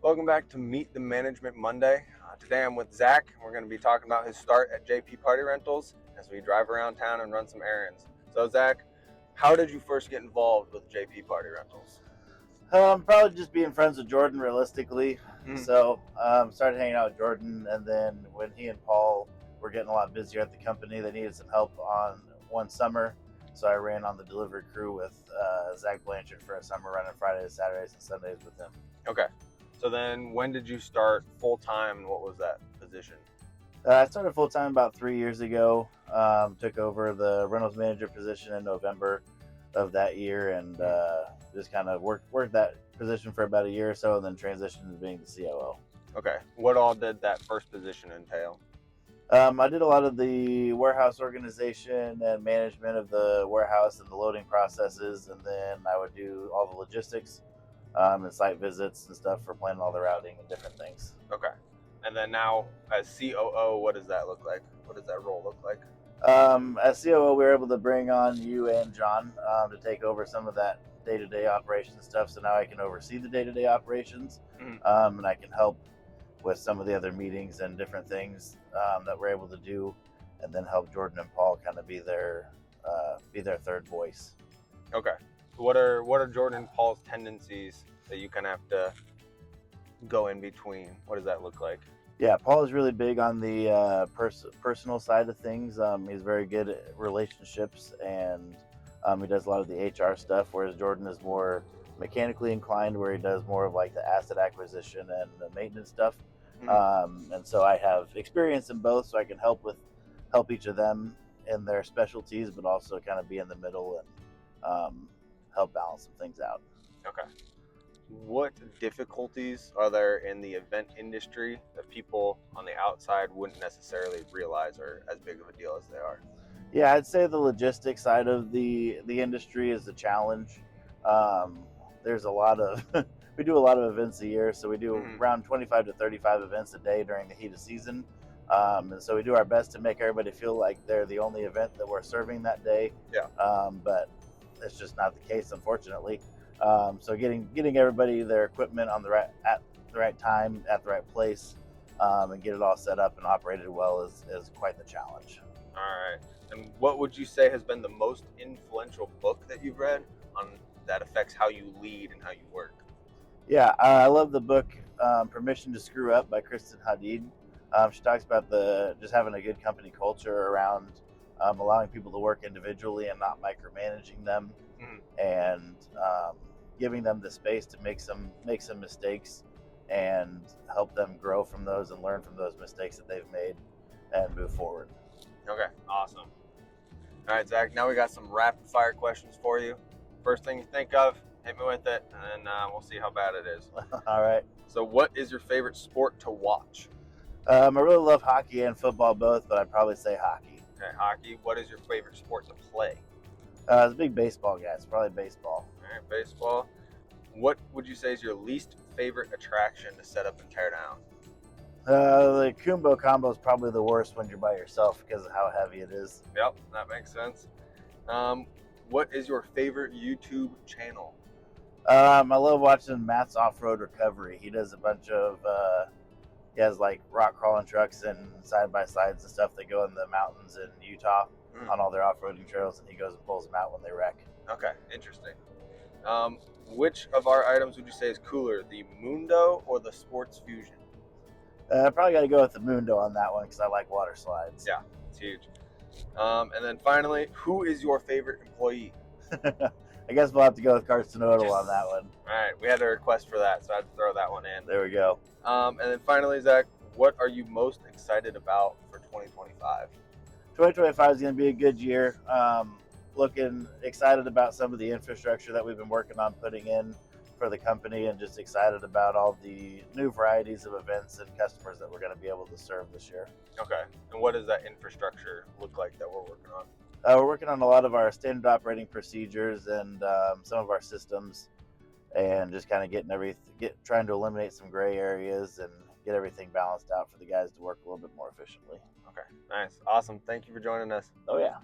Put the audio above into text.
Welcome back to Meet the Management Monday. Today I'm with Zach. We're going to be talking about his start at JP Party Rentals as we drive around town and run some errands. So Zach, how did you first get involved with JP Party Rentals? Probably just being friends with Jordan, realistically. Mm. So started hanging out with Jordan, and then when he and Paul were getting a lot busier at the company, they needed some help on one summer. So I ran on the delivery crew with Zach Blanchard for a summer, running Fridays, Saturdays, and Sundays with him. Okay. So then when did you start full time and what was that position? I started full time about 3 years ago. Took over the rentals manager position in November of that year, and just kind of worked that position for about a year or so, and then transitioned to being the COO. Okay. What all did that first position entail? I did a lot of the warehouse organization and management of the warehouse and the loading processes, and then I would do all the logistics and site visits and stuff for planning all the routing and different things. Okay. And then now as COO, what does that look like? What does that role look like? As COO, we were able to bring on you and John to take over some of that day-to-day operations stuff. So now I can oversee the day-to-day operations, and I can help with some of the other meetings and different things that we're able to do, and then help Jordan and Paul kind of be their third voice. Okay. What are Jordan and Paul's tendencies that you kind of have to go in between? What does that look like? Yeah, Paul is really big on the personal side of things. He's very good at relationships, and he does a lot of the HR stuff, whereas Jordan is more mechanically inclined, where he does more of like the asset acquisition and the maintenance stuff. And so I have experience in both, so I can help each of them in their specialties, but also kind of be in the middle and help balance some things out. Okay. What difficulties are there in the event industry that people on the outside wouldn't necessarily realize are as big of a deal as they are? Yeah, I'd say the logistics side of the industry is a challenge. There's a lot of we do a lot of events a year, so we do around 25 to 35 events a day during the heat of season. And so we do our best to make everybody feel like they're the only event that we're serving that day. Yeah. But it's just not the case, unfortunately. So getting everybody their equipment on at the right time, at the right place, and get it all set up and operated well is quite the challenge. All right. And what would you say has been the most influential book that you've read on that affects how you lead and how you work? Yeah, I love the book Permission to Screw Up by Kristen Hadid. She talks about just having a good company culture around allowing people to work individually and not micromanaging them, and giving them the space to make some mistakes and help them grow from those and learn from those mistakes that they've made and move forward. Okay, awesome. All right, Zach, now we got some rapid fire questions for you. First thing you think of, hit me with it, and then we'll see how bad it is. All right. So what is your favorite sport to watch? I really love hockey and football both, but I'd probably say hockey. Okay, hockey. What is your favorite sport to play? I was a big baseball guy. It's probably baseball. All right, baseball. What would you say is your least favorite attraction to set up and tear down? The Kumbo combo is probably the worst when you're by yourself because of how heavy it is. Yep, that makes sense. What is your favorite YouTube channel? I love watching Matt's Off-Road Recovery. He does a bunch of, he has like rock crawling trucks and side-by-sides and stuff that go in the mountains in Utah on all their off-roading trails, and he goes and pulls them out when they wreck. Okay, interesting. Which of our items would you say is cooler, the Mundo or the Sports Fusion? I probably got to go with the Mundo on that one because I like water slides. Yeah, it's huge. And then finally, who is your favorite employee? I guess we'll have to go with Carson Odell on that one. All right, we had a request for that, so I had to throw that one in. There we go. And then finally, Zach, what are you most excited about for 2025? 2025 is going to be a good year. Looking excited about some of the infrastructure that we've been working on putting in for the company, and just excited about all the new varieties of events and customers that we're going to be able to serve this year. Okay. And what does that infrastructure look like that we're working on? We're working on a lot of our standard operating procedures and some of our systems, and just kind of trying to eliminate some gray areas and get everything balanced out for the guys to work a little bit more efficiently. Okay, nice. Awesome. Thank you for joining us. Oh, yeah.